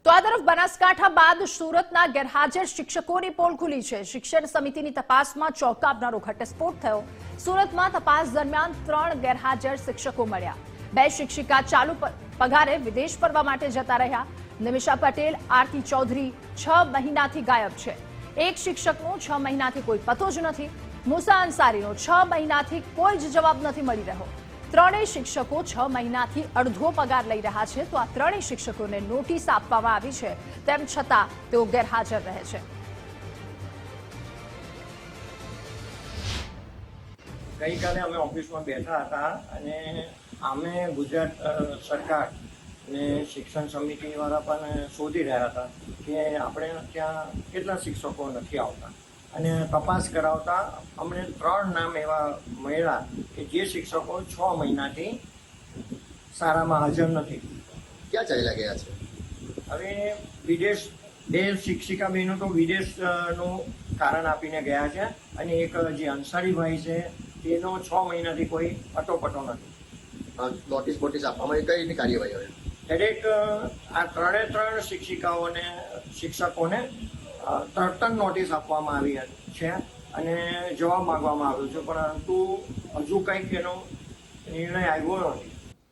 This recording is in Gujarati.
તો આ તરફ બનાસકાંઠા બાદ સુરતના ગેરહાજર શિક્ષકોની પોલ ખુલી છે। શિક્ષણ સમિતિની તપાસમાં ચોંકાવનારો ઘટસ્ફોટ થયો। સુરતમાં તપાસ દરમિયાન 3 ગેરહાજર શિક્ષકો મળ્યા। 2 શિક્ષિકા ચાલુ પગારે વિદેશ ફરવા માટે જતા રહ્યા। નિમિષા પટેલ, આરતી ચૌધરી 6 મહિનાથી ગાયબ છે। એક શિક્ષકનો 6 મહિનાથી કોઈ પતો જ નથી। મુસા અંસારીનો 6 મહિનાથી કોઈ જ જવાબ નથી મળી રહ્યો। ત્રણેય શિક્ષકો 6 મહિનાથી અડધો પગાર લઈ રહ્યા છે, તો આ ત્રણેય શિક્ષકોને નોટિસ આપવામાં આવી છે, તેમ છતાં તેઓ ગેરહાજર રહે છે। ગઈકાલે અમે ઓફિસમાં બેઠા હતા અને અમે ગુજરાત સરકાર ને શિક્ષણ સમિતિવાળા પણ શોધી રહ્યા હતા કે આપણે ત્યાં કેટલા શિક્ષકો નથી આવતા અને તપાસ કરાવતા અમને 3 નામ એવા મળ્યા કે જે શિક્ષકો 6 મહિનાથી શાળામાં હાજર નથી। ક્યાં ચાલ્યા ગયા છે? હવે વિદેશ 2 શિક્ષિકા બહેનો તો વિદેશનું કારણ આપીને ગયા છે અને એક જે અંસારીભાઈ છે તેનો 6 મહિનાથી કોઈ અટોપટો નથી। નોટિસ આપવામાં આવી, કઈ કાર્યવાહી હવે? દરેક આ 3 શિક્ષિકાઓને શિક્ષકોને તરત નોટિસ આપવામાં આવી છે અને જવાબ માંગવામાં આવ્યો છે, પરંતુ હજુ કંઈક એનો નિર્ણય આવ્યો નથી।